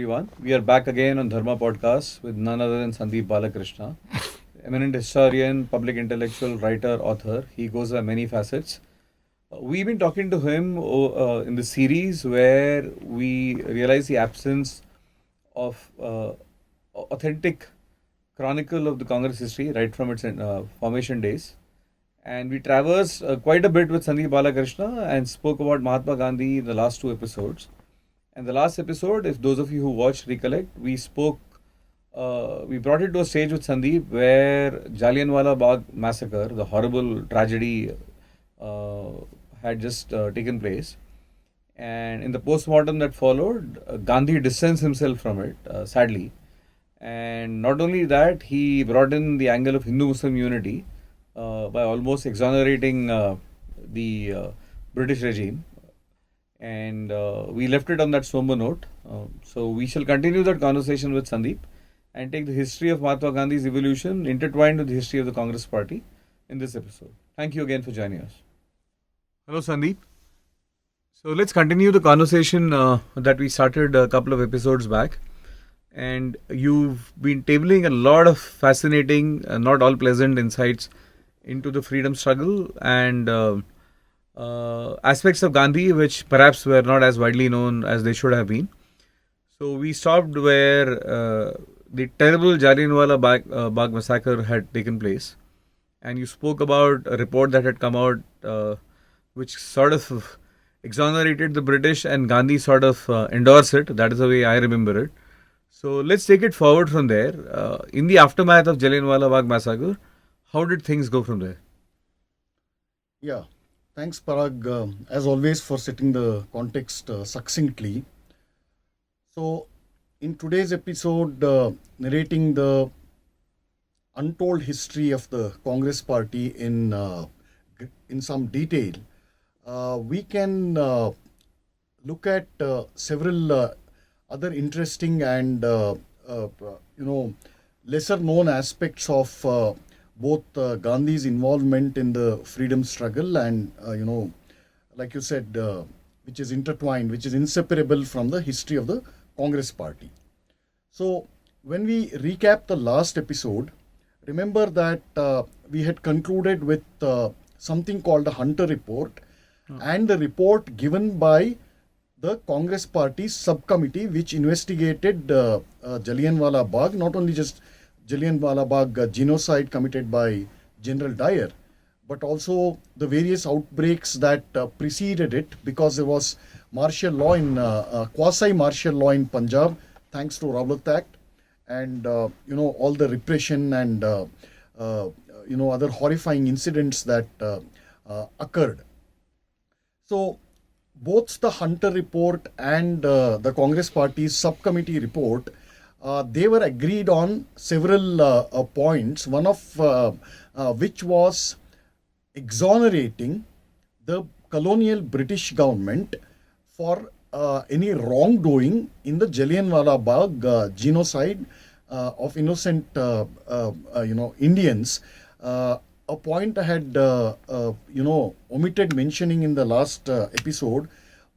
everyone. We are back again on Dharma Podcast with none other than Sandeep Balakrishna, eminent historian, public intellectual, writer, author. He goes by many facets. We've been talking to him in the series where we realize the absence of authentic chronicle of the Congress history right from its formation days. And we traversed quite a bit with Sandeep Balakrishna and spoke about Mahatma Gandhi in the last two episodes. And the last episode, if those of you who watched recollect, we brought it to a stage with Sandeep where Jallianwala Bagh massacre, the horrible tragedy, had just taken place. And in the postmortem that followed, Gandhi distanced himself from it, sadly. And not only that, he brought in the angle of Hindu-Muslim unity by almost exonerating the British regime. And we left it on that somber note. So we shall continue that conversation with Sandeep and take the history of Mahatma Gandhi's evolution intertwined with the history of the Congress Party in this episode. Thank you again for joining us. Hello, Sandeep. So let's continue the conversation that we started a couple of episodes back. And you've been tabling a lot of fascinating, not all pleasant insights into the freedom struggle and aspects of Gandhi which perhaps were not as widely known as they should have been. So we stopped where the terrible Jallianwala Bagh massacre had taken place, and you spoke about a report that had come out which sort of exonerated the British, and Gandhi sort of endorsed it. That is the way I remember it. So let's take it forward from there. In the aftermath of Jallianwala Bagh massacre, how did things go from there? Yeah. Thanks, Parag, as always, for setting the context succinctly. So, in today's episode, narrating the untold history of the Congress Party in some detail, we can look at several other interesting and lesser known aspects of both Gandhi's involvement in the freedom struggle and, like you said, which is intertwined, which is inseparable from the history of the Congress Party. So, when we recap the last episode, remember that we had concluded with something called the Hunter Report and the report given by the Congress Party subcommittee which investigated Jallianwala Bagh, not only just Jallianwala Bagh genocide committed by General Dyer, but also the various outbreaks that preceded it, because there was martial law in quasi-martial law in Punjab, thanks to Rowlatt Act, and all the repression and other horrifying incidents that occurred. So both the Hunter report and the Congress Party's subcommittee report, they were agreed on several points, one of which was exonerating the colonial British government for any wrongdoing in the Jallianwala Bagh genocide of innocent Indians. A point I had omitted mentioning in the last episode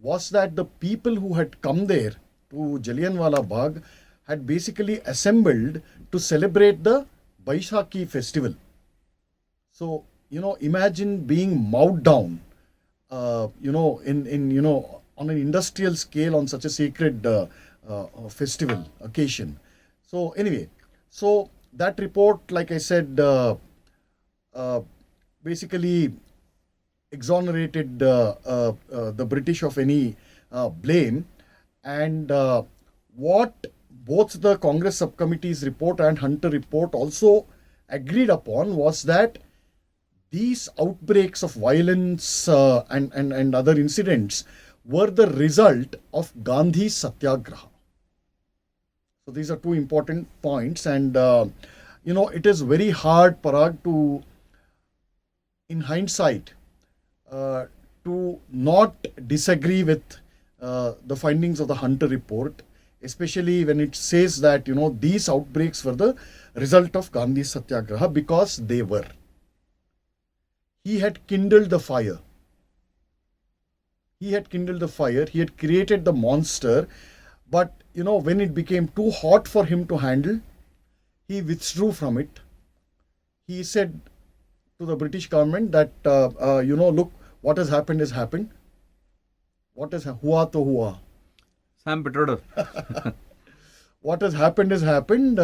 was that the people who had come there to Jallianwala Bagh had basically assembled to celebrate the Baisakhi festival. So, imagine being mowed down, on an industrial scale on such a sacred festival occasion. So, anyway, so that report, like I said, basically exonerated the British of any blame, and what both the Congress subcommittee's report and Hunter report also agreed upon was that these outbreaks of violence and other incidents were the result of Gandhi's Satyagraha. So these are two important points, and it is very hard, Parag, to, in hindsight, to not disagree with the findings of the Hunter report, especially when it says that, these outbreaks were the result of Gandhi's Satyagraha, because they were. He had kindled the fire. He had kindled the fire. He had created the monster. But when it became too hot for him to handle, he withdrew from it. He said to the British government that, look, what has happened has happened. What has hua to hua. Sam Petroder. What has happened has happened,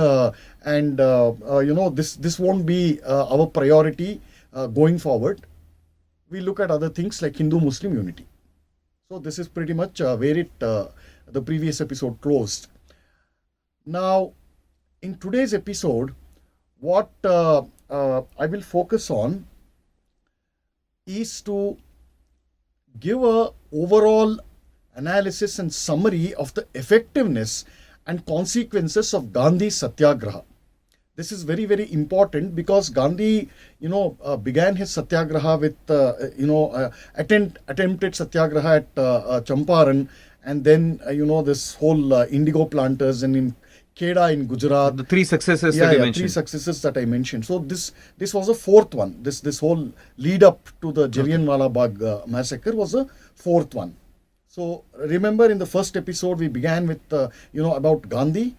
and this won't be our priority going forward. We look at other things like Hindu-Muslim unity. So this is pretty much where the previous episode closed. Now, in today's episode, what I will focus on is to give a overall analysis and summary of the effectiveness and consequences of Gandhi's Satyagraha. This is very, very important because Gandhi, began his Satyagraha with, attempted Satyagraha at Champaran, and then, this whole indigo planters, and in Kheda in Gujarat. The three successes that you mentioned. Three successes that I mentioned. So this was a fourth one. This whole lead up to the Jallianwala Bagh massacre was a fourth one. So remember, in the first episode we began with about Gandhi.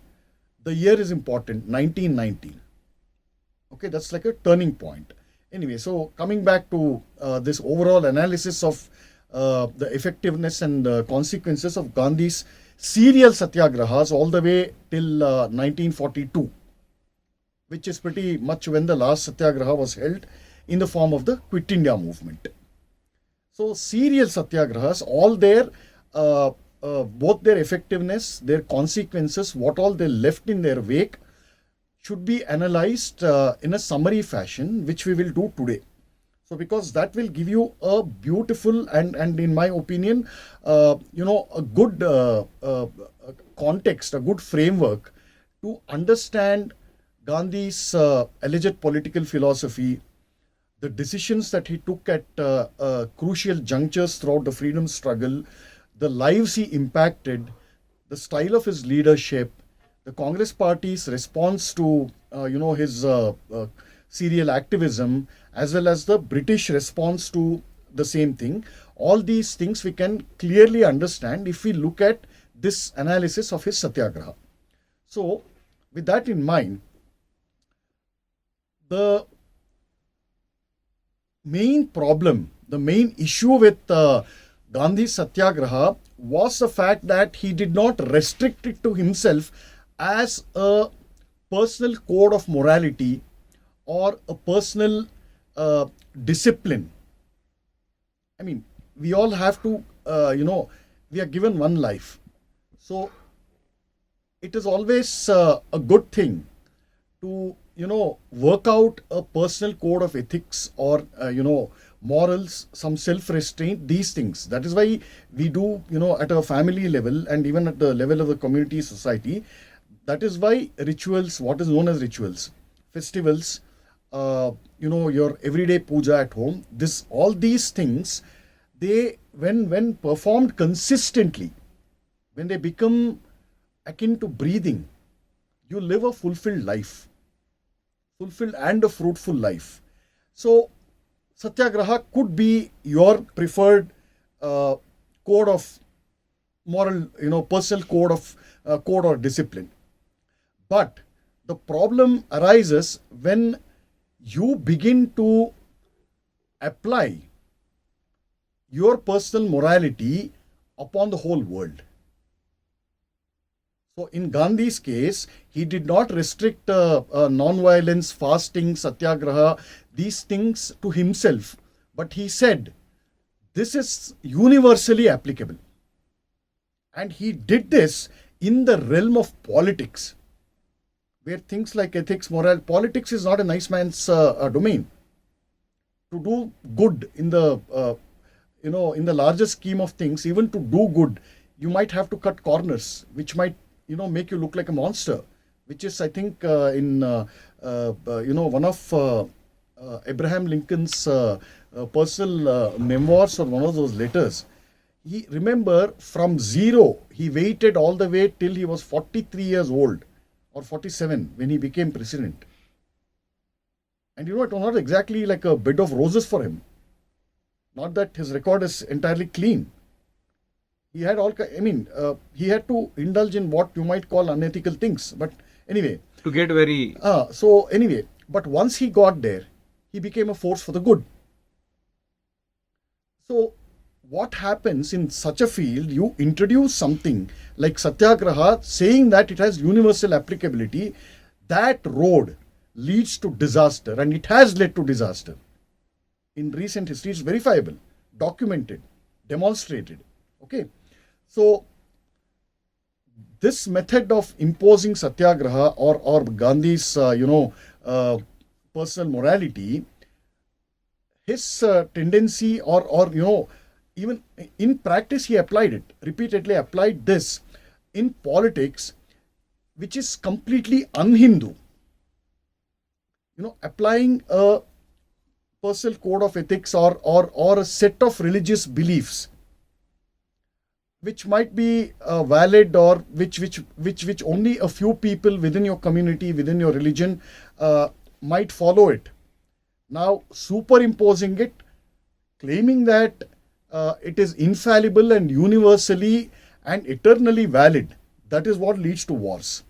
The year is important, 1919. Okay, that's like a turning point. Anyway, so coming back to this overall analysis of the effectiveness and consequences of Gandhi's serial satyagrahas all the way till 1942, which is pretty much when the last satyagraha was held in the form of the Quit India movement. So serial satyagrahas, all their both their effectiveness, their consequences, what all they left in their wake, should be analyzed in a summary fashion, which we will do today. So because that will give you a beautiful and in my opinion, a good context, a good framework to understand Gandhi's alleged political philosophy, the decisions that he took at crucial junctures throughout the freedom struggle, the lives he impacted, the style of his leadership, the Congress Party's response to his serial activism, as well as the British response to the same thing. All these things we can clearly understand if we look at this analysis of his Satyagraha. So, with that in mind, the main problem, the main issue with Gandhi's Satyagraha was the fact that he did not restrict it to himself as a personal code of morality or a personal discipline. I mean, we all have to, we are given one life. So, it is always a good thing to, work out a personal code of ethics or, morals, some self-restraint, these things. That is why we do, at a family level and even at the level of the community, society. That is why rituals, what is known as rituals, festivals, your everyday puja at home, all these things, they, when performed consistently, when they become akin to breathing, you live a fulfilled life, fulfilled and a fruitful life. So, Satyagraha could be your preferred code of moral, personal code or discipline. But the problem arises when you begin to apply your personal morality upon the whole world. So in Gandhi's case, he did not restrict non-violence, fasting, satyagraha, these things to himself. But he said, this is universally applicable. And he did this in the realm of politics, where things like ethics, moral, politics is not a nice man's domain. To do good in the, in the larger scheme of things, even to do good, you might have to cut corners, which might, make you look like a monster, which is, I think, in, one of Abraham Lincoln's personal memoirs or one of those letters. He, remember, from zero, he waited all the way till he was 43 years old or 47 when he became president. And it was not exactly like a bed of roses for him. Not that his record is entirely clean. He had he had to indulge in what you might call unethical things. But anyway, To get very. but once he got there, he became a force for the good. So, what happens in such a field? You introduce something like Satyagraha, saying that it has universal applicability. That road leads to disaster, and it has led to disaster. In recent history, it's verifiable, documented, demonstrated. Okay, so this method of imposing Satyagraha or Gandhi's, personal morality, his tendency or even in practice he applied it, repeatedly applied this in politics, which is completely un-Hindu. Applying a personal code of ethics or a set of religious beliefs which might be valid, or which only a few people within your community, within your religion might follow it. Now superimposing it, claiming that it is infallible and universally and eternally valid, that is what leads to wars.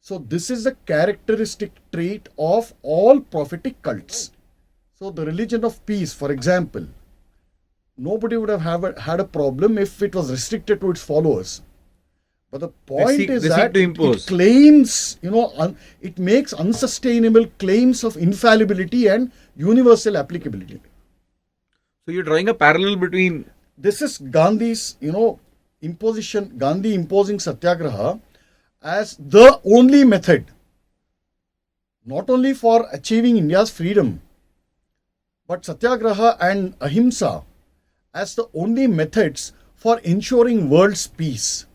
So this is a characteristic trait of all prophetic cults. So the religion of peace, for example, nobody would have had a problem if it was restricted to its followers. But the point is that it claims, it makes unsustainable claims of infallibility and universal applicability. So you're drawing a parallel between. This is Gandhi's, imposition, Gandhi imposing Satyagraha as the only method, not only for achieving India's freedom, but Satyagraha and Ahimsa as the only methods for ensuring world's peace.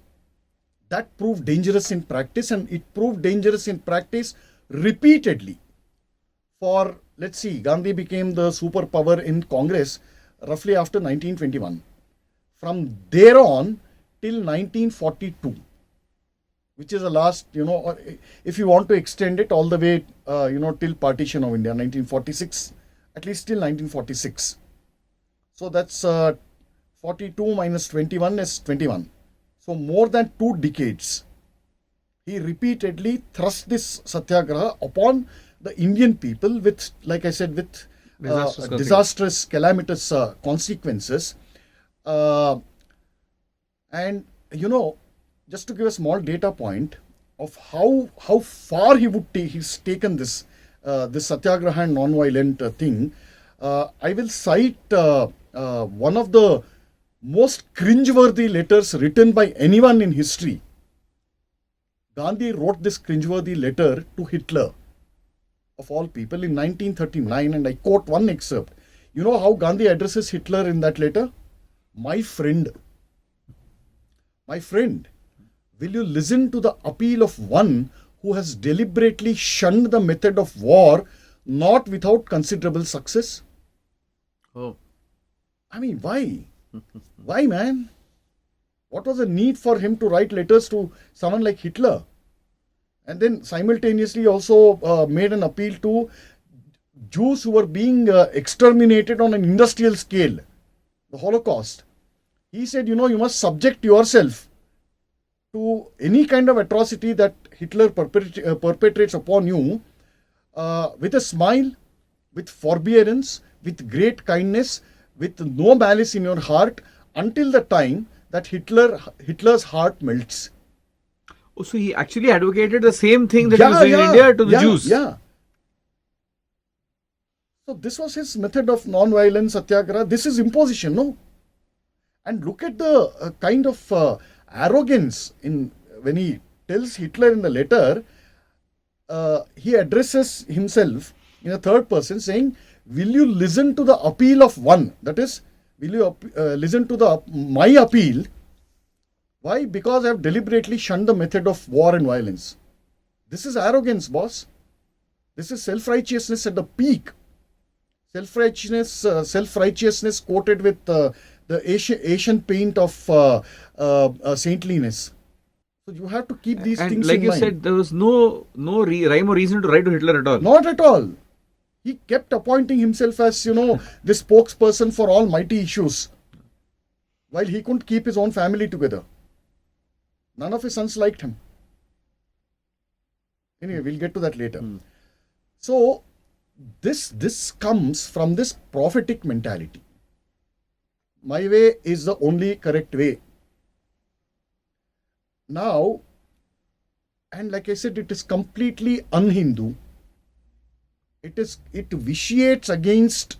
That proved dangerous in practice, and it proved dangerous in practice repeatedly. For, let's see, Gandhi became the superpower in Congress roughly after 1921. From there on till 1942, which is the last, if you want to extend it all the way, till partition of India, 1946, at least till 1946. So that's 42 minus 21 is 21. So more than 2 decades, he repeatedly thrust this Satyagraha upon the Indian people with, like I said, with disastrous, calamitous consequences. And, just to give a small data point of how far he's taken this Satyagraha and non-violent thing, I will cite one of the most cringeworthy letters written by anyone in history. Gandhi wrote this cringeworthy letter to Hitler, of all people, in 1939, and I quote one excerpt. You know how Gandhi addresses Hitler in that letter? My friend, will you listen to the appeal of one who has deliberately shunned the method of war, not without considerable success? Oh. I mean, why? Why, man? What was the need for him to write letters to someone like Hitler? And then simultaneously also made an appeal to Jews who were being exterminated on an industrial scale, the Holocaust. He said, you must subject yourself to any kind of atrocity that Hitler perpetrates upon you with a smile, with forbearance, with great kindness, with no malice in your heart, until the time that Hitler's heart melts. Oh, so he actually advocated the same thing that he was doing in India to the Jews. Yeah. So this was his method of non-violence, Satyagraha. This is imposition, no? And look at the kind of arrogance when he tells Hitler in the letter. He addresses himself in a third person, saying, will you listen to the appeal of one? That is, will you listen to my appeal? Why? Because I have deliberately shunned the method of war and violence. This is arrogance, boss. This is self-righteousness at the peak. Self-righteousness quoted with the Asian paint of saintliness. So you have to keep these things in mind. And like you said, there was no rhyme or reason to write to Hitler at all. Not at all. He kept appointing himself as, the spokesperson for all mighty issues. while he couldn't keep his own family together. None of his sons liked him. Anyway, we'll get to that later. So this comes from this prophetic mentality. My way is the only correct way. Now, and like I said, it is completely un-Hindu. It vitiates against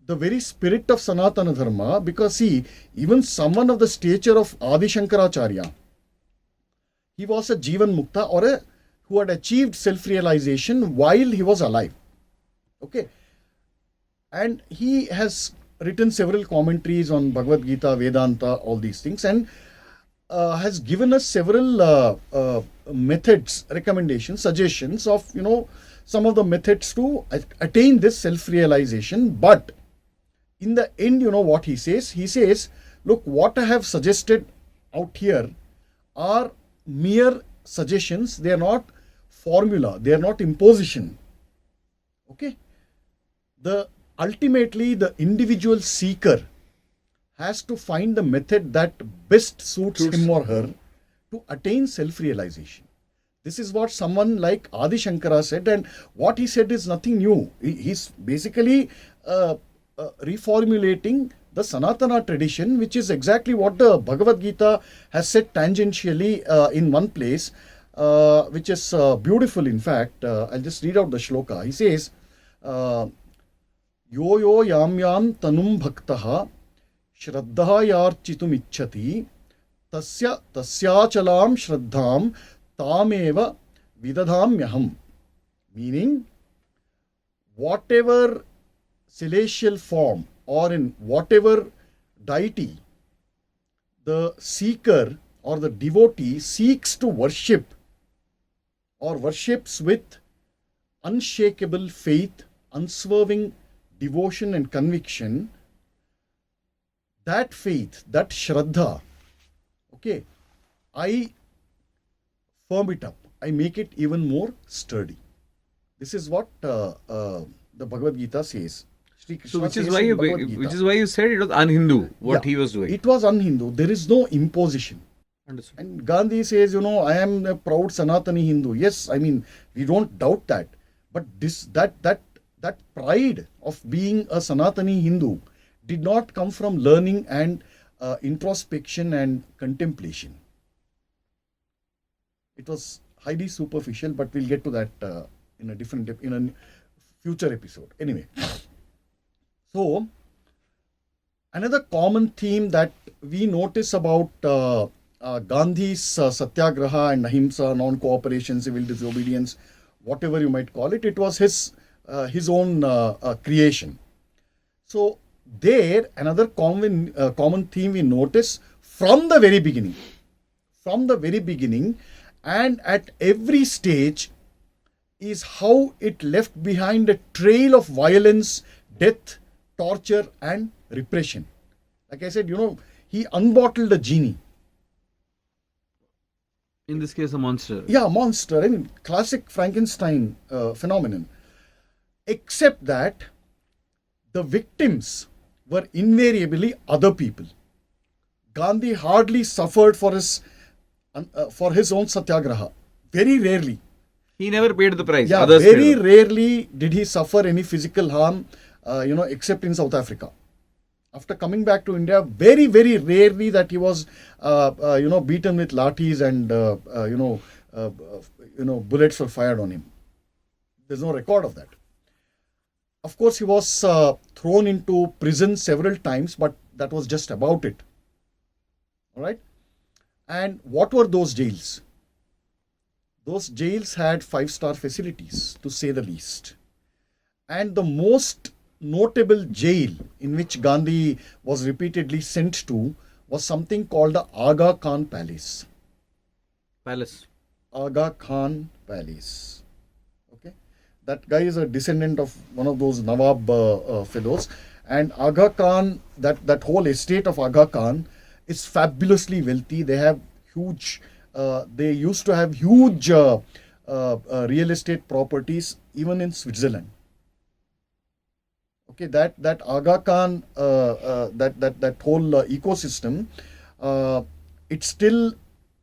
the very spirit of Sanatana Dharma, because see, even someone of the stature of Adi Shankaracharya, he was a Jivan Mukta, or who had achieved self-realization while he was alive. Okay. And he has written several commentaries on Bhagavad Gita, Vedanta, all these things, and has given us several methods, recommendations, suggestions of, some of the methods to attain this self-realization. But in the end, what he says? He says, look, what I have suggested out here are mere suggestions. They are not formula. They are not imposition. Okay. Ultimately, the individual seeker has to find the method that best suits him or her to attain self-realization. This is what someone like Adi Shankara said, and what he said is nothing new. He's basically reformulating the Sanatana tradition, which is exactly what the Bhagavad Gita has said tangentially in one place, which is beautiful. In fact, I'll just read out the shloka. He says, Yo yo yam yam tanum bhaktaha shraddha yarchitum ichchati tasyachalam shraddham tameva vidadhamyaham. Meaning, whatever celestial form or in whatever deity the seeker or the devotee seeks to worship or worships with unshakable faith, unswerving devotion and conviction, that faith, that shraddha, okay, I firm it up. I make it even more sturdy. This is what the Bhagavad Gita says. So which is why you said it was un-Hindu, what he was doing. It was un-Hindu. There is no imposition. Understood. And Gandhi says, I am a proud Sanatani Hindu. Yes, I mean, we don't doubt that. But that pride of being a Sanatani Hindu did not come from learning and introspection and contemplation. It was highly superficial, but we'll get to that in a future episode. Anyway, so another common theme that we notice about Gandhi's Satyagraha and Ahimsa, non-cooperation, civil disobedience, whatever you might call it, it was his own creation. So there, another common theme we notice from the very beginning, and at every stage, is how it left behind a trail of violence, death, torture, and repression. Like I said, he unbottled a genie. In this case, a monster. Yeah, monster. I mean, classic Frankenstein phenomenon. Except that the victims were invariably other people. Gandhi hardly suffered for his own Satyagraha. Very rarely. He never paid the price. Yeah, very rarely did he suffer any physical harm, except in South Africa. After coming back to India, very, very rarely that he was, beaten with lathis and, bullets were fired on him. There's no record of that. Of course, he was thrown into prison several times, but that was just about it. All right. And what were those jails? Those jails had 5-star facilities, to say the least. And the most notable jail in which Gandhi was repeatedly sent to was something called the Aga Khan Palace. Aga Khan Palace. Okay. That guy is a descendant of one of those Nawab fellows. And Aga Khan, that whole estate of Aga Khan is fabulously wealthy. They have huge, they used to have huge real estate properties even in Switzerland. Okay, that Aga Khan, that whole ecosystem, it still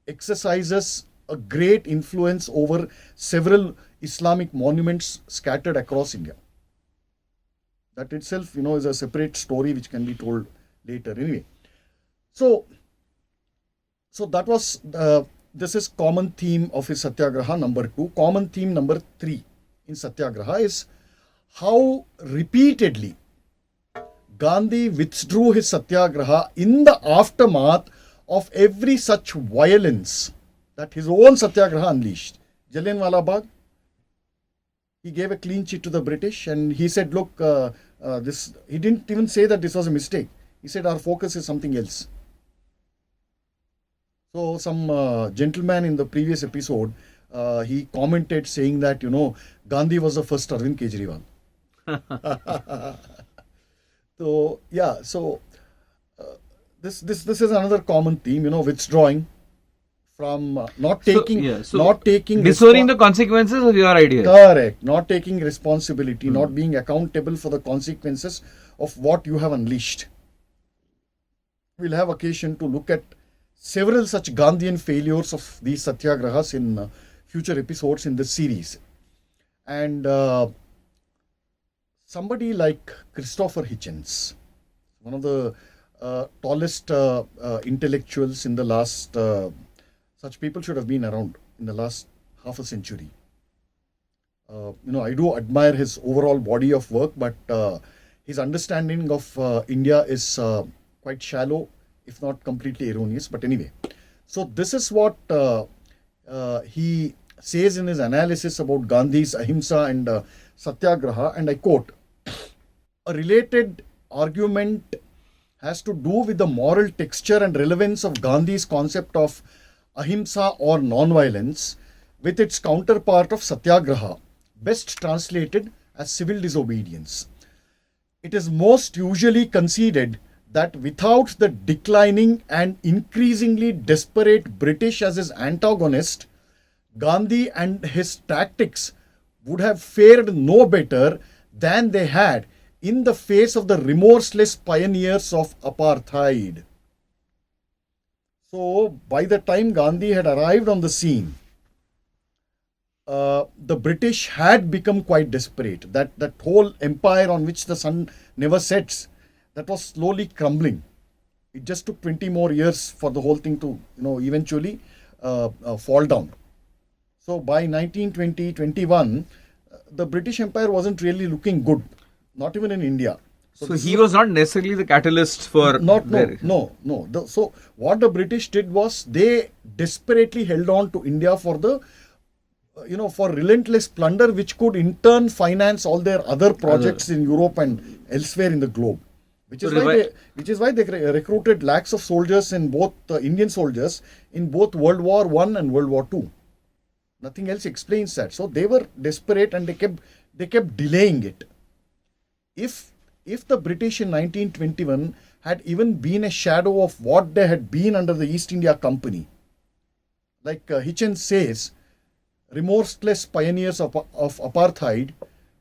exercises a great influence over several Islamic monuments scattered across India. That itself, is a separate story which can be told later. Anyway, so that was this is common theme of his Satyagraha number 2. Common theme number 3 in Satyagraha is how repeatedly Gandhi withdrew his Satyagraha in the aftermath of every such violence that his own Satyagraha unleashed. Jallianwala Bagh, he gave a clean sheet to the British and he said, look, this. He didn't even say that this was a mistake. He said our focus is something else. So some gentleman in the previous episode, he commented saying that, Gandhi was the first Arvind Kejriwal. So yeah, so this is another common theme, withdrawing from not taking disowning the consequences of your ideas. Correct. Not taking responsibility, not being accountable for the consequences of what you have unleashed. We'll have occasion to look at several such Gandhian failures of these satyagrahas in future episodes in this series. And somebody like Christopher Hitchens, one of the tallest intellectuals in the last, such people should have been around in the last half a century. I do admire his overall body of work, but his understanding of India is quite shallow, if not completely erroneous. But anyway, so this is what he says in his analysis about Gandhi's Ahimsa and Satyagraha, and I quote, a related argument has to do with the moral texture and relevance of Gandhi's concept of Ahimsa or nonviolence with its counterpart of Satyagraha, best translated as civil disobedience. It is most usually conceded that without the declining and increasingly desperate British as his antagonist, Gandhi and his tactics would have fared no better than they had in the face of the remorseless pioneers of apartheid. So, by the time Gandhi had arrived on the scene, the British had become quite desperate. That whole empire on which the sun never sets, that was slowly crumbling. It just took 20 more years for the whole thing to, eventually fall down. So by 1920-21, the British Empire wasn't really looking good, not even in India. So he was not necessarily the catalyst for... No. So what the British did was they desperately held on to India for the, for relentless plunder, which could in turn finance all their other projects in Europe and elsewhere in the globe. Which is why they recruited lakhs of soldiers in both Indian soldiers in both World War I and World War II. Nothing else explains that. So they were desperate and they kept delaying it. If the British in 1921 had even been a shadow of what they had been under the East India Company, like Hitchens says, remorseless pioneers of apartheid,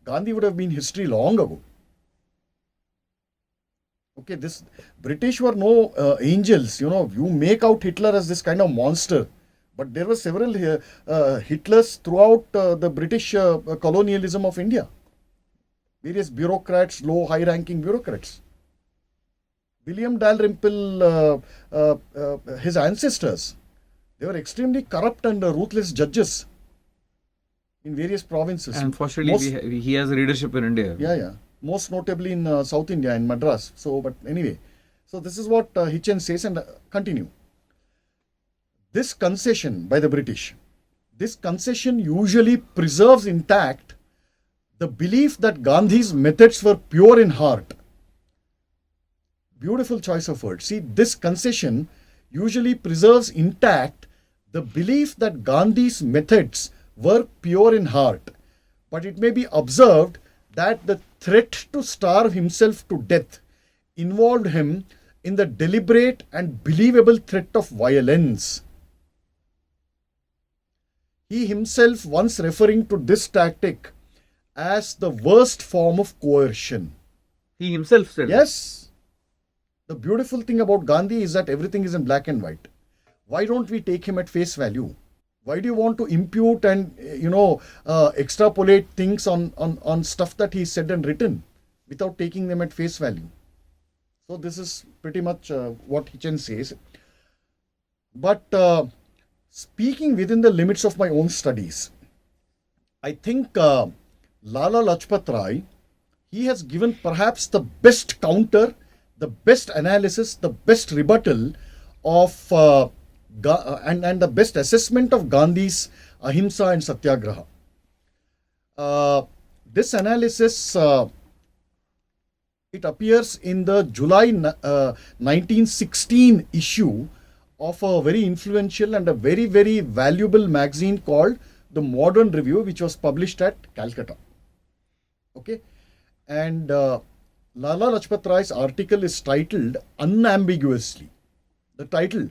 Gandhi would have been history long ago. Okay, this British were no angels, you make out Hitler as this kind of monster. But there were several Hitlers throughout the British colonialism of India. Various bureaucrats, low, high-ranking bureaucrats. William Dalrymple, his ancestors, they were extremely corrupt and ruthless judges in various provinces. Unfortunately, he has leadership in India. Yeah. Most notably in South India, in Madras. So, but anyway, so this is what Hitchens says, and continue. This concession by the British, this concession usually preserves intact the belief that Gandhi's methods were pure in heart. Beautiful choice of words. See, this concession usually preserves intact the belief that Gandhi's methods were pure in heart. But it may be observed that the threat to starve himself to death involved him in the deliberate and believable threat of violence. He himself once referring to this tactic as the worst form of coercion. He himself said. Yes. The beautiful thing about Gandhi is that everything is in black and white. Why don't we take him at face value? Why do you want to impute and, extrapolate things on stuff that he said and written without taking them at face value? So this is pretty much what Hitchens says. But speaking within the limits of my own studies, I think Lala Lajpat Rai, he has given perhaps the best counter, the best analysis, the best rebuttal of and the best assessment of Gandhi's Ahimsa and Satyagraha. This analysis, it appears in the July 1916 issue of a very influential and a very, very valuable magazine called The Modern Review, which was published at Calcutta. Okay. And Lala Lajpat Rai's article is titled unambiguously. The title,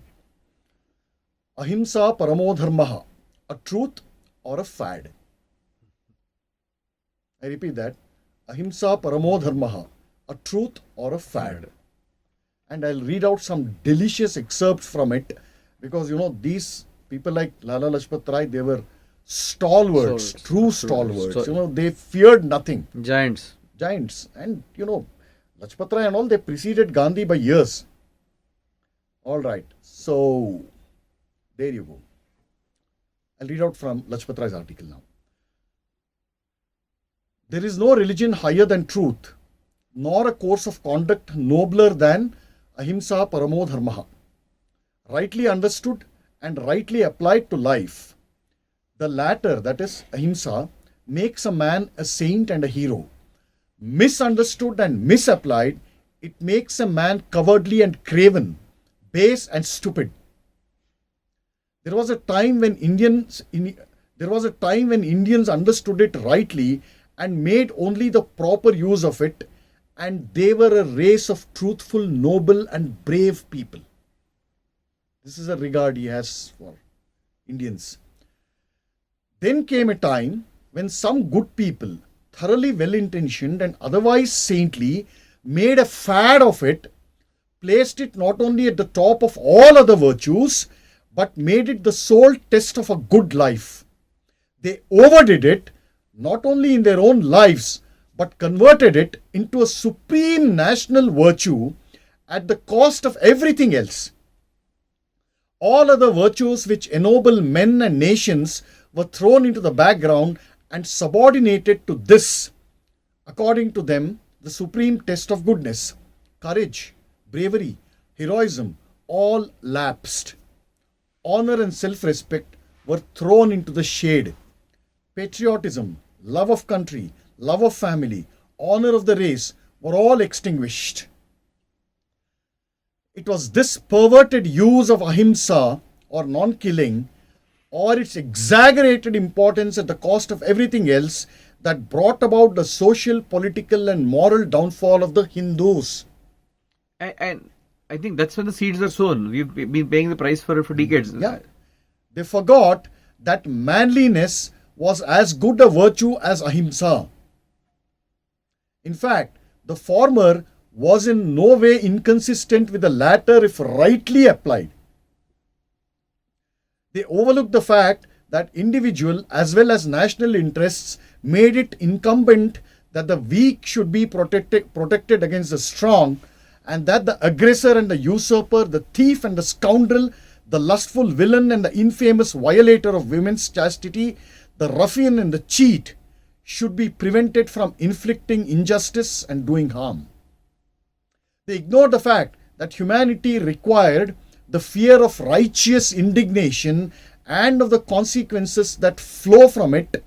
Ahimsa Paramo Dharmaha, a truth or a fad. I repeat that. Ahimsa Paramo Dharmaha, a truth or a fad. And I'll read out some delicious excerpts from it, because these people like Lala Lajpat Rai, they were stalwarts, true stalwarts. They feared nothing. Giants. And Lajpat Rai and all, they preceded Gandhi by years. All right. So there you go. I'll read out from Lajpat Rai's article now. There is no religion higher than truth, nor a course of conduct nobler than Ahimsa Paramo Dharmaha. Rightly understood and rightly applied to life, the latter, that is Ahimsa, makes a man a saint and a hero. Misunderstood and misapplied, it makes a man cowardly and craven, base and stupid. There was a time when Indians understood it rightly and made only the proper use of it, and they were a race of truthful, noble and brave people. This is a regard he has for Indians. Then came a time when some good people, thoroughly well-intentioned and otherwise saintly, made a fad of it, placed it not only at the top of all other virtues, but made it the sole test of a good life. They overdid it, not only in their own lives, but converted it into a supreme national virtue at the cost of everything else. All other virtues which ennoble men and nations were thrown into the background and subordinated to this, according to them, the supreme test of goodness. Courage, bravery, heroism, all lapsed. Honor and self-respect were thrown into the shade. Patriotism, love of country, love of family, honor of the race were all extinguished. It was this perverted use of ahimsa or non-killing, or its exaggerated importance at the cost of everything else, that brought about the social, political and moral downfall of the Hindus. And I think that's when the seeds are sown. We've been paying the price for it for decades. Yeah. They forgot that manliness was as good a virtue as ahimsa. In fact, the former was in no way inconsistent with the latter if rightly applied. They overlooked the fact that individual as well as national interests made it incumbent that the weak should be protected against the strong, and that the aggressor and the usurper, the thief and the scoundrel, the lustful villain and the infamous violator of women's chastity, the ruffian and the cheat should be prevented from inflicting injustice and doing harm. They ignored the fact that humanity required the fear of righteous indignation and of the consequences that flow from it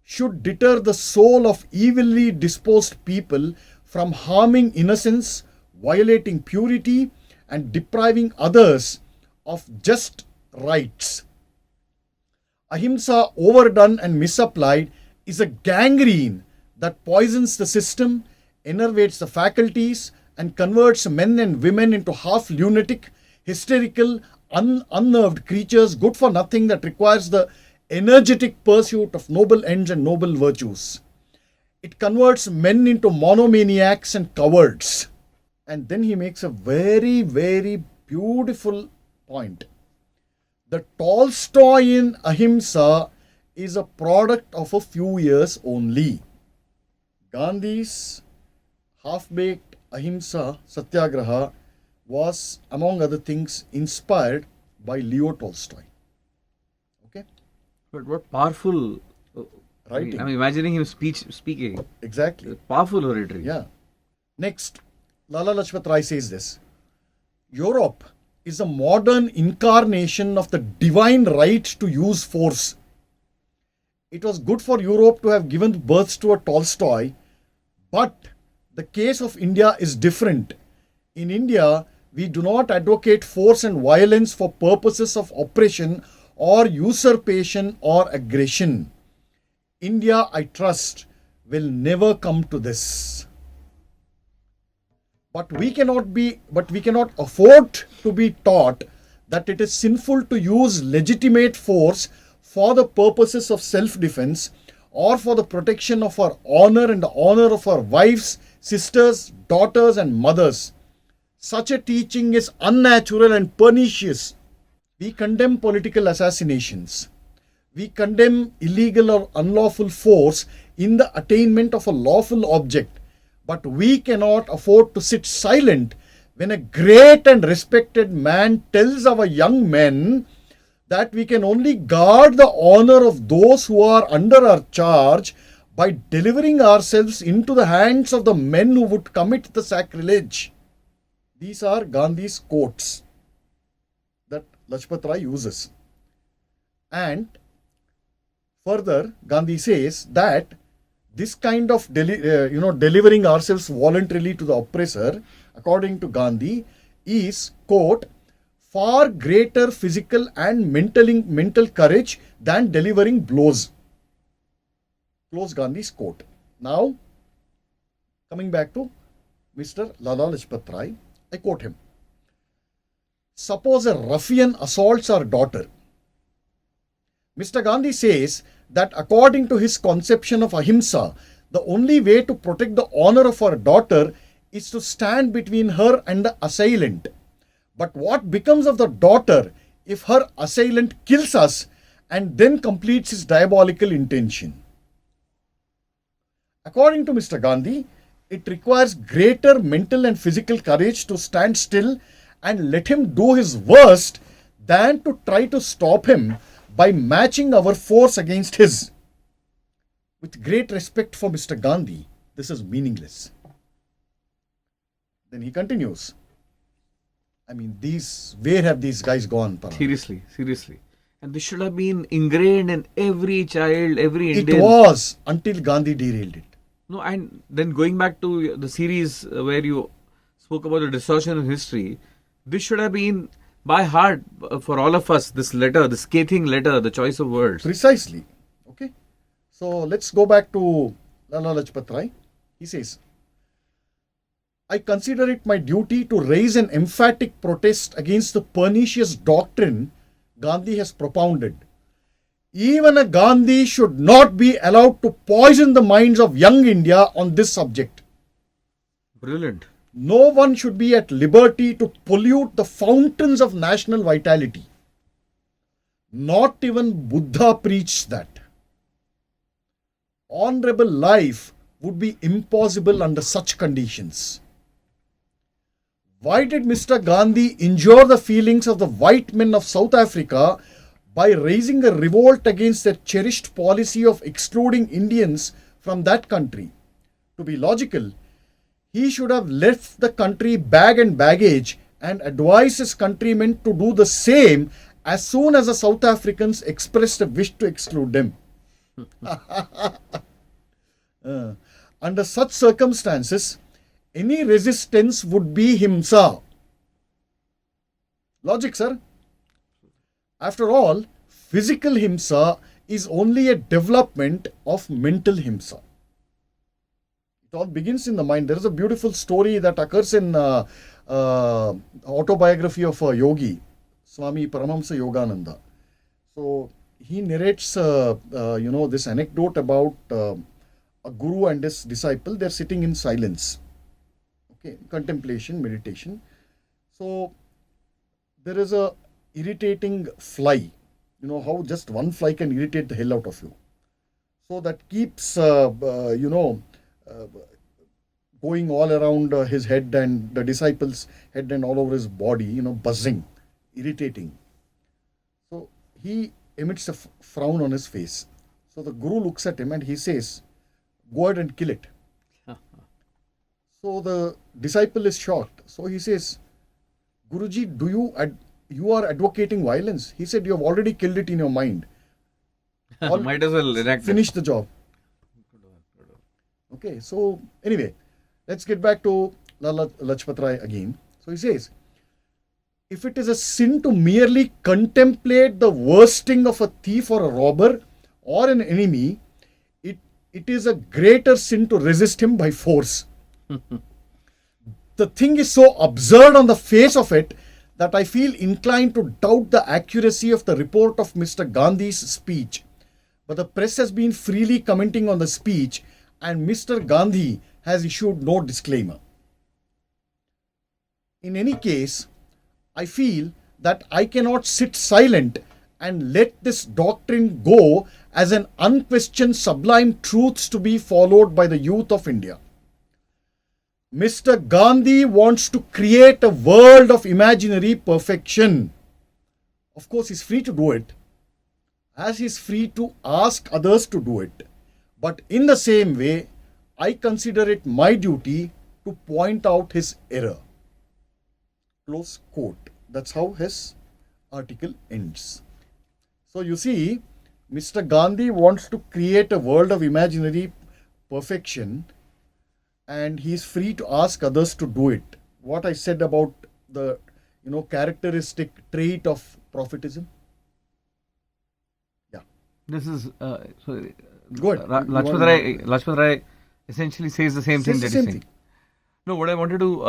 should deter the soul of evilly disposed people from harming innocence, violating purity, and depriving others of just rights. Ahimsa overdone and misapplied is a gangrene that poisons the system, enervates the faculties, and converts men and women into half lunatic, hysterical, unnerved creatures good for nothing, that requires the energetic pursuit of noble ends and noble virtues. It converts men into monomaniacs and cowards. And then he makes a very, very beautiful point. The Tolstoyan Ahimsa is a product of a few years only. Gandhi's half-baked Ahimsa Satyagraha was, among other things, inspired by Leo Tolstoy. Okay? But what powerful Writing. I'm imagining him speaking. Exactly. Powerful oratory. Yeah. Next, Lala Lajpat Rai says this. Europe is a modern incarnation of the divine right to use force. It was good for Europe to have given birth to a Tolstoy, but the case of India is different. In India, we do not advocate force and violence for purposes of oppression or usurpation or aggression. India, I trust, will never come to this. But we cannot afford to be taught that it is sinful to use legitimate force for the purposes of self-defense or for the protection of our honor and the honor of our wives, sisters, daughters and mothers. Such a teaching is unnatural and pernicious. We condemn political assassinations. We condemn illegal or unlawful force in the attainment of a lawful object. But we cannot afford to sit silent when a great and respected man tells our young men that we can only guard the honor of those who are under our charge by delivering ourselves into the hands of the men who would commit the sacrilege. These are Gandhi's quotes that Lajpat Rai uses. And further, Gandhi says that this kind of delivering ourselves voluntarily to the oppressor, according to Gandhi, is, quote, far greater physical and mental courage than delivering blows. Close Gandhi's quote. Now, coming back to Mr. Lala Lajpat Rai, I quote him. Suppose a ruffian assaults our daughter. Mr. Gandhi says that according to his conception of Ahimsa, the only way to protect the honor of our daughter is to stand between her and the assailant. But what becomes of the daughter if her assailant kills us and then completes his diabolical intention? According to Mr. Gandhi, it requires greater mental and physical courage to stand still and let him do his worst than to try to stop him by matching our force against his. With great respect for Mr. Gandhi, this is meaningless. Then he continues. I mean, where have these guys gone? Parag? Seriously. And this should have been ingrained in every child, every It Indian. was until Gandhi derailed it. No, and then going back to the series where you spoke about the distortion of history, this should have been by heart for all of us, this letter, the scathing letter, the choice of words. Precisely. Okay. So let's go back to Lala Lajpat Rai. He says, I consider it my duty to raise an emphatic protest against the pernicious doctrine Gandhi has propounded. Even a Gandhi should not be allowed to poison the minds of young India on this subject. Brilliant. No one should be at liberty to pollute the fountains of national vitality. Not even Buddha preached that. Honorable life would be impossible under such conditions. Why did Mr. Gandhi injure the feelings of the white men of South Africa by raising a revolt against their cherished policy of excluding Indians from that country? To be logical, he should have left the country bag and baggage and advised his countrymen to do the same as soon as the South Africans expressed a wish to exclude them. Under such circumstances, any resistance would be himsa. Logic, sir. After all, physical himsa is only a development of mental himsa. It all begins in the mind. There is a beautiful story that occurs in autobiography of a yogi, Swami Paramahamsa Yogananda. So he narrates, this anecdote about a guru and his disciple, they're sitting in silence. Okay, contemplation, meditation. So there is a irritating fly. You know how just one fly can irritate the hell out of you. So that keeps, going all around his head and the disciples' head and all over his body, buzzing, irritating. So he emits a frown on his face. So the guru looks at him and he says, "Go ahead and kill it." So the disciple is shocked. So he says, "Guruji, you are advocating violence?" He said, "You have already killed it in your mind. Might as well enact it. Finish the job." Okay, so anyway, let's get back to Lala Lajpat Rai again. So he says, if it is a sin to merely contemplate the worsting of a thief or a robber or an enemy, it is a greater sin to resist him by force. The thing is so absurd on the face of it that I feel inclined to doubt the accuracy of the report of Mr. Gandhi's speech. But the press has been freely commenting on the speech and Mr. Gandhi has issued no disclaimer. In any case, I feel that I cannot sit silent and let this doctrine go as an unquestioned sublime truth to be followed by the youth of India. Mr. Gandhi wants to create a world of imaginary perfection. Of course, he's free to do it, as he's free to ask others to do it. But in the same way, I consider it my duty to point out his error. Close quote. That's how his article ends. So you see, Mr. Gandhi wants to create a world of imaginary perfection and he is free to ask others to do it. What I said about the characteristic trait of prophetism. Yeah. This is so. Good. Lajpat Rai essentially says the same thing that he's saying. No, what I wanted to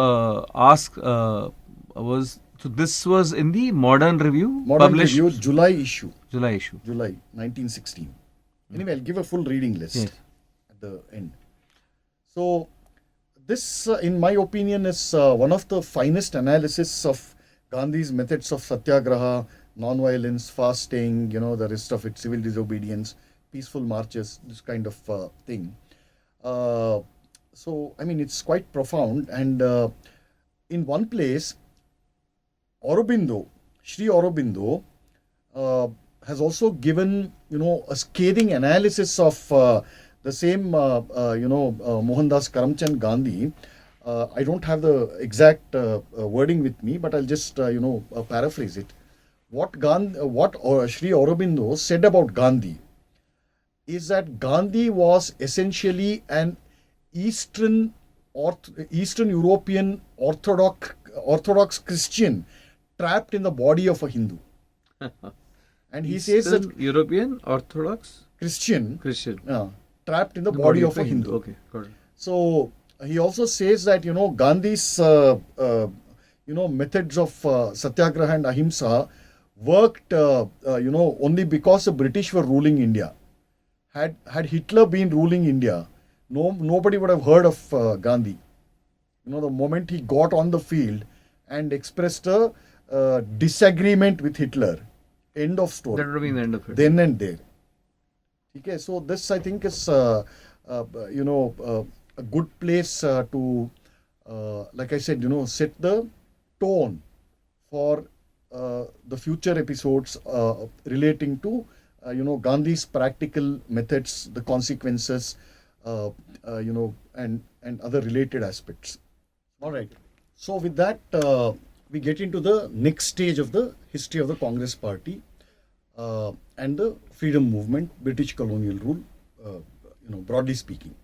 ask was, so this was in the Modern Review, published Review, July issue. July issue. July 1916. Anyway, I'll give a full reading list at the end. So, this, in my opinion, is one of the finest analysis of Gandhi's methods of Satyagraha, non-violence, fasting, the rest of it, civil disobedience, peaceful marches, this kind of thing. So, I mean, it's quite profound. And in one place, Sri Aurobindo has also given, a scathing analysis of the same, Mohandas Karamchand Gandhi. I don't have the exact wording with me, but I'll just, paraphrase it. What Sri Aurobindo said about Gandhi is that Gandhi was essentially an Eastern European Orthodox Christian trapped in the body of a Hindu. And he says that European Orthodox Christian trapped in the body of a Hindu. Okay, got it. So he also says that Gandhi's methods of Satyagraha and Ahimsa worked only because the British were ruling India. Had Hitler been ruling India, nobody would have heard of Gandhi. The moment he got on the field and expressed a disagreement with Hitler, end of story. That would have been the end of it. Then and there. Okay, so this I think is a good place to, like I said, set the tone for the future episodes relating to Gandhi's practical methods, the consequences, and other related aspects. All right. So with that, we get into the next stage of the history of the Congress Party and the freedom movement, British colonial rule, broadly speaking.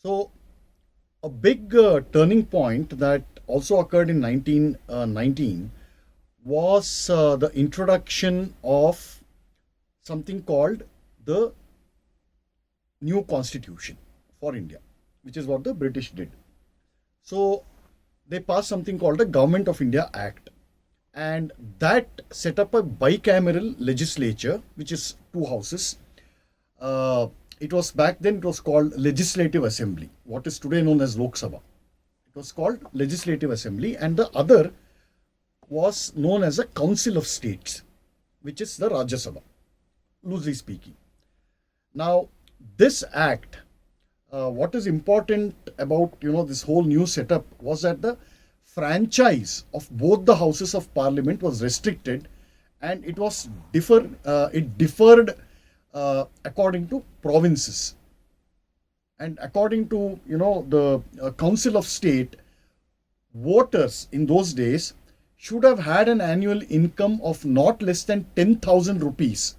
So a big turning point that also occurred in 1919 was the introduction of something called the new constitution for India, which is what the British did. So they passed something called the Government of India Act, and that set up a bicameral legislature, which is two houses, it was back then, it was called Legislative Assembly, what is today known as Lok Sabha. It was called Legislative Assembly, and the other was known as a Council of States, which is the Rajya Sabha, loosely speaking. Now, this act, what is important about this whole new setup was that the franchise of both the houses of parliament was restricted, and it was differed according to provinces. And according to the Council of State, voters in those days should have had an annual income of not less than 10,000 rupees.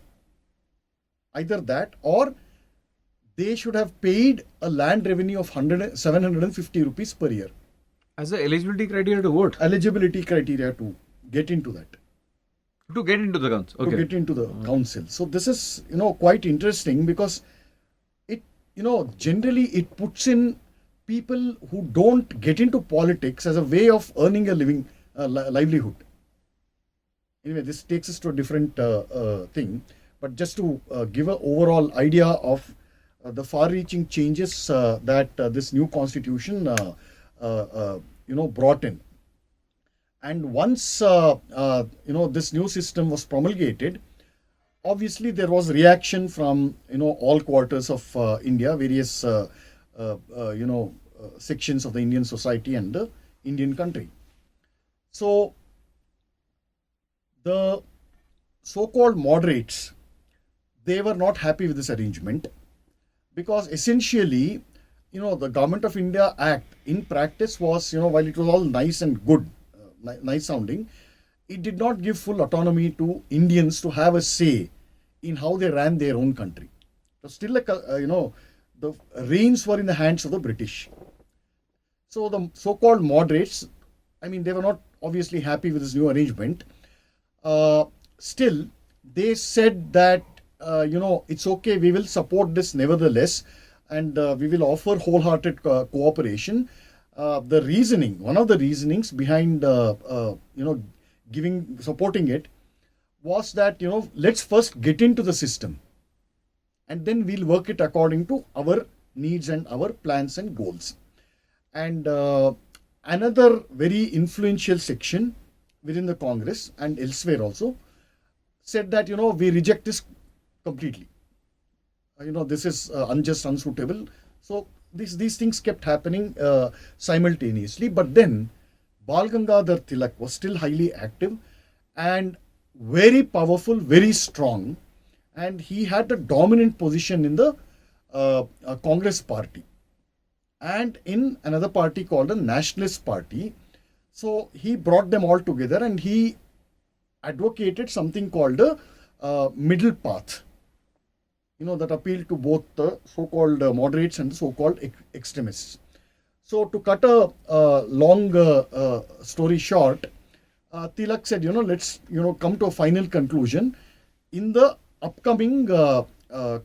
Either that, or they should have paid a land revenue of 750 rupees per year. As a eligibility criteria to vote? Eligibility criteria to get into that. To get into the council. Okay. To get into the council. So this is, quite interesting, because it, generally it puts in people who don't get into politics as a way of earning a living, livelihood. Anyway, this takes us to a different thing. But just to give an overall idea of the far-reaching changes that this new constitution, brought in. And once, this new system was promulgated, obviously there was reaction from, all quarters of India, various, sections of the Indian society and the Indian country. So, the so-called moderates, they were not happy with this arrangement, because essentially, the Government of India Act in practice was, while it was all nice and good, nice sounding, it did not give full autonomy to Indians to have a say in how they ran their own country. It was still like, the reins were in the hands of the British. So the so-called moderates, they were not obviously happy with this new arrangement. Still, they said that, it's okay, we will support this nevertheless, and we will offer wholehearted cooperation. The reasoning, one of the reasonings behind, supporting it was that, let's first get into the system, and then we'll work it according to our needs and our plans and goals. And another very influential section within the Congress and elsewhere also said that, we reject this completely. This is unjust, unsuitable. So these things kept happening simultaneously. But then Bal Gangadhar Tilak was still highly active and very powerful, very strong, and he had a dominant position in the Congress party and in another party called the Nationalist Party. So he brought them all together, and he advocated something called a middle path, that appealed to both the so-called moderates and the so-called extremists. So to cut a long story short, Tilak said, let's, come to a final conclusion in the upcoming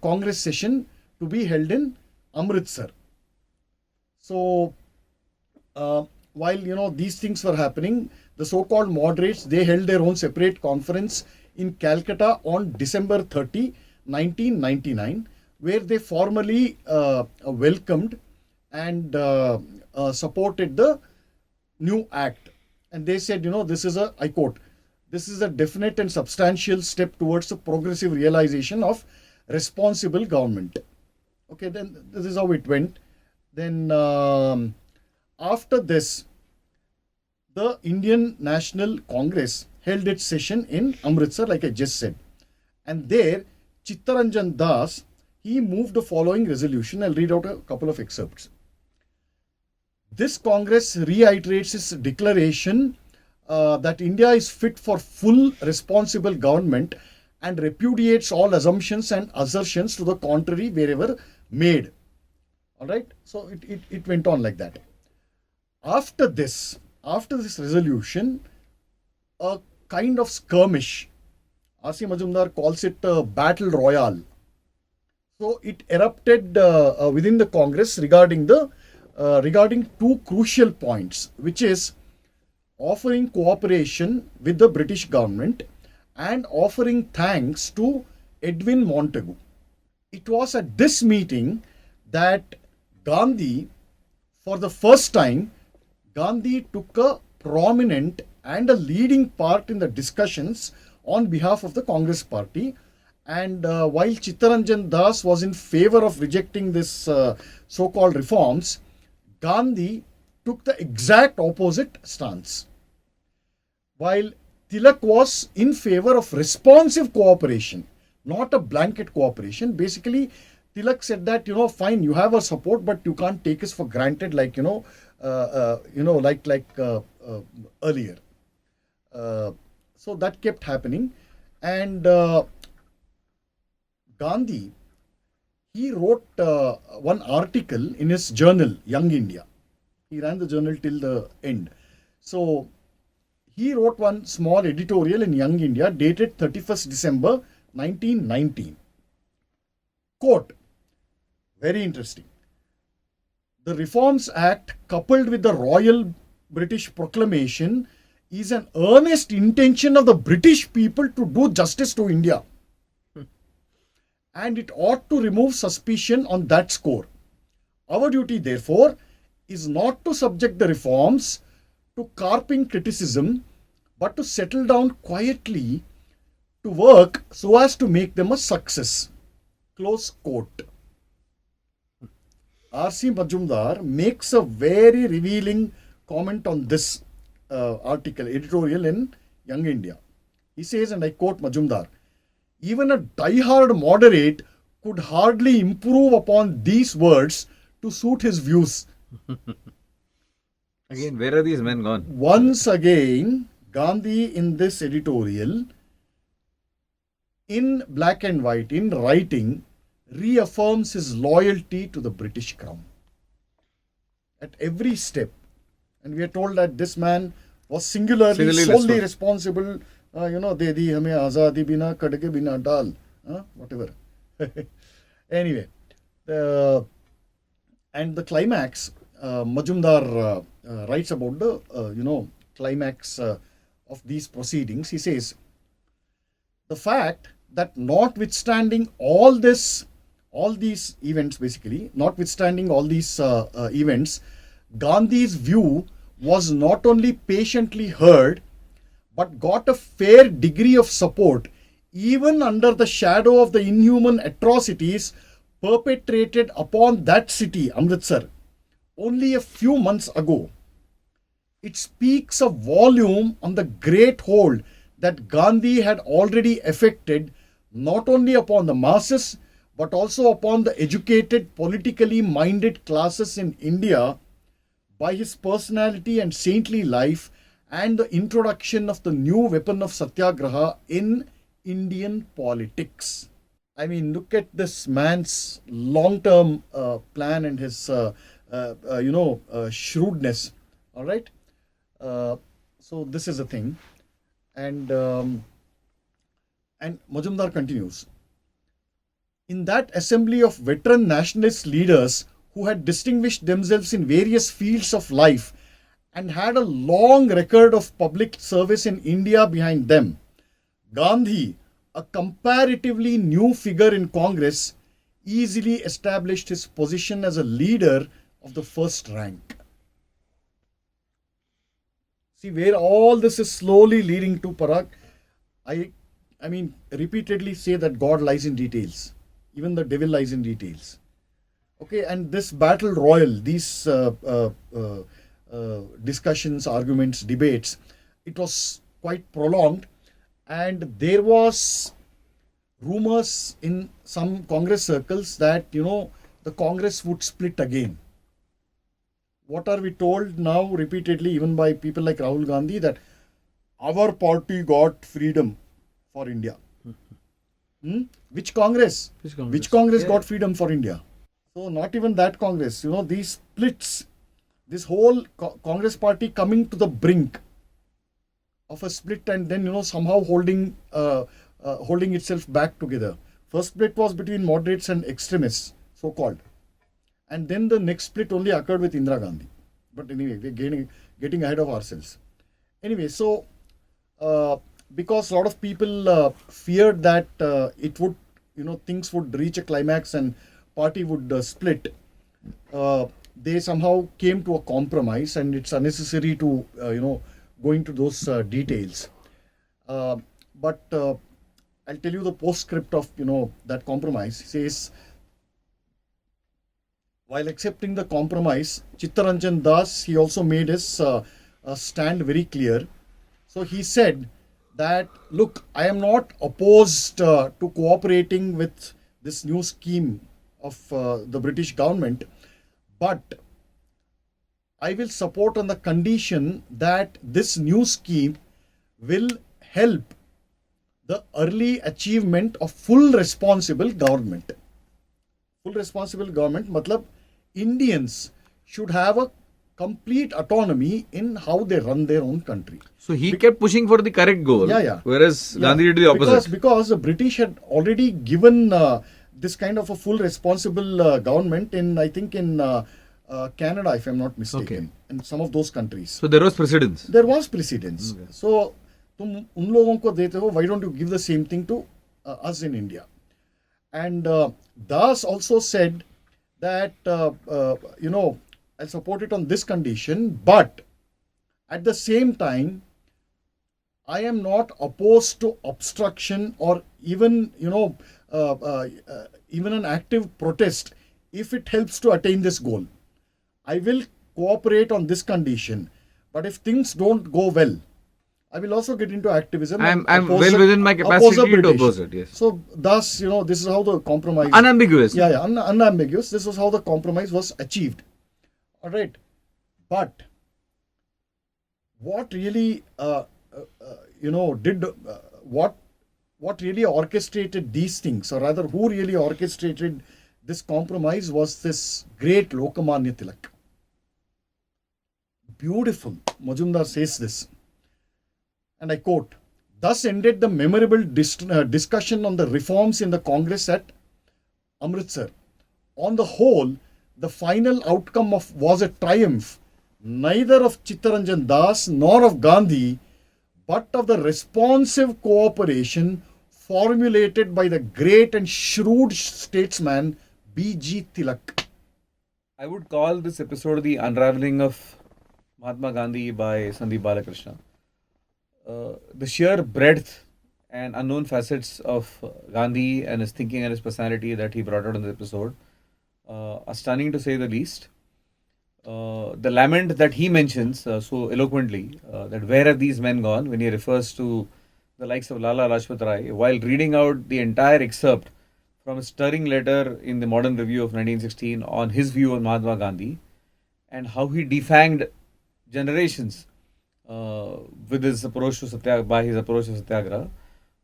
Congress session to be held in Amritsar. So, while, these things were happening, the so-called moderates, they held their own separate conference in Calcutta on December 30, 1999, where they formally welcomed and supported the new act. And they said, this is I quote, this is a definite and substantial step towards the progressive realization of responsible government. Okay, then this is how it went. Then after this, the Indian National Congress held its session in Amritsar, like I just said. And there, Chittaranjan Das, he moved the following resolution. I'll read out a couple of excerpts. This Congress reiterates its declaration that India is fit for full responsible government and repudiates all assumptions and assertions to the contrary wherever made. All right. So it went on like that. After this resolution, a kind of skirmish, R.C. Majumdar calls it a battle royale. So it erupted within the Congress regarding two crucial points, which is offering cooperation with the British government and offering thanks to Edwin Montagu. it was at this meeting that Gandhi, for the first time, Gandhi took a prominent and a leading part in the discussions on behalf of the Congress party. And while Chittaranjan Das was in favor of rejecting this so-called reforms, Gandhi took the exact opposite stance. While Tilak was in favor of responsive cooperation, not a blanket cooperation. Basically, Tilak said that, fine, you have our support, but you can't take us for granted, like earlier. So that kept happening, and Gandhi, he wrote one article in his journal, Young India. He ran the journal till the end. So he wrote one small editorial in Young India dated 31st December 1919. Quote, very interesting. The Reforms Act, coupled with the Royal British Proclamation, is an earnest intention of the British people to do justice to India. And it ought to remove suspicion on that score. Our duty, therefore, is not to subject the reforms to carping criticism, but to settle down quietly to work so as to make them a success. Close quote. R.C. Majumdar makes a very revealing comment on this article, editorial in Young India. He says, and I quote Majumdar, even a die-hard moderate could hardly improve upon these words to suit his views. Again, where are these men gone? Once again, Gandhi in this editorial, in black and white, in writing, reaffirms his loyalty to the British Crown at every step. And we are told that this man was singularly solely responsible. De di hame azadi bina kadke bina dal. Whatever. Anyway, and the climax, Majumdar writes about the climax of these proceedings. He says, the fact that notwithstanding all these events, basically, notwithstanding all these events, Gandhi's view was not only patiently heard, but got a fair degree of support, even under the shadow of the inhuman atrocities perpetrated upon that city, Amritsar, only a few months ago. It speaks a volume on the great hold that Gandhi had already effected, not only upon the masses, but also upon the educated, politically minded classes in India by his personality and saintly life and the introduction of the new weapon of Satyagraha in Indian politics. I mean, look at this man's long-term plan and his, shrewdness. All right. So this is a thing, and Majumdar continues. In that assembly of veteran nationalist leaders who had distinguished themselves in various fields of life and had a long record of public service in India behind them, Gandhi, a comparatively new figure in Congress, easily established his position as a leader of the first rank. See where all this is slowly leading to, Parag. I mean, repeatedly say that God lies in details. Even the devil lies in details. Okay, and this battle royal, these discussions, arguments, debates, it was quite prolonged, and there was rumors in some Congress circles that, the Congress would split again. What are we told now repeatedly, even by people like Rahul Gandhi, that our party got freedom for India. Which Congress? Which Congress got freedom for India? So not even that Congress. These splits, this whole Congress party coming to the brink of a split, and then somehow holding itself back together. First split was between moderates and extremists, so called, and then the next split only occurred with Indira Gandhi. But anyway, we're getting ahead of ourselves. Anyway, so because a lot of people feared that it would things would reach a climax and party would split, they somehow came to a compromise, and it's unnecessary to go into those details. But I'll tell you the postscript of that compromise. It says, while accepting the compromise, Chittaranjan Das, he also made his stand very clear. So he said that, look, I am not opposed to cooperating with this new scheme of the British government, but I will support on the condition that this new scheme will help the early achievement of full responsible government. Full responsible government, matlab Indians should have a complete autonomy in how they run their own country. So he kept pushing for the correct goal, whereas Gandhi did the opposite. Because the British had already given this kind of a full responsible government in, I think, in Canada, if I'm not mistaken, in some of those countries. So there was precedence. There was precedence. So, तुम उन लोगों को देते हो, why don't you give the same thing to us in India? And Das also said that, I'll support it on this condition, but at the same time, I am not opposed to obstruction or even, even an active protest if it helps to attain this goal. I will cooperate on this condition, but if things don't go well, I will also get into activism. I'm well within my capacity to oppose it, yes. So thus, this is how the compromise... Unambiguous. Unambiguous. This was how the compromise was achieved. All right. But what really, what really orchestrated these things, or rather who really orchestrated this compromise, was this great Lokmanya Tilak. Beautiful. Majumdar says this, and I quote, "Thus ended the memorable discussion on the reforms in the Congress at Amritsar. On the whole, the final outcome was a triumph neither of Chittaranjan Das nor of Gandhi, but of the responsive cooperation formulated by the great and shrewd statesman B.G. Tilak." I would call this episode the unraveling of Mahatma Gandhi by Sandeep Balakrishna. The sheer breadth and unknown facets of Gandhi and his thinking and his personality that he brought out in the episode are stunning, to say the least. The lament that he mentions so eloquently, that where have these men gone, when he refers to the likes of Lala Lajpat Rai, while reading out the entire excerpt from a stirring letter in the Modern Review of 1916 on his view on Mahatma Gandhi and how he defanged generations with his approach to Satyagraha,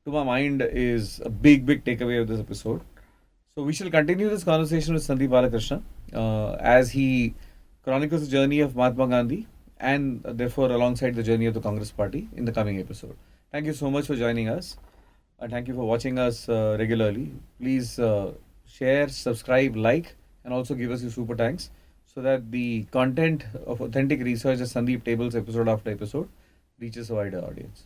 to my mind is a big takeaway of this episode. So we shall continue this conversation with Sandeep Balakrishna as he chronicles the journey of Mahatma Gandhi and therefore alongside the journey of the Congress Party in the coming episode. Thank you so much for joining us, and thank you for watching us regularly. Please share, subscribe, like, and also give us your super thanks, so that the content of authentic research that Sandeep tables episode after episode reaches a wider audience.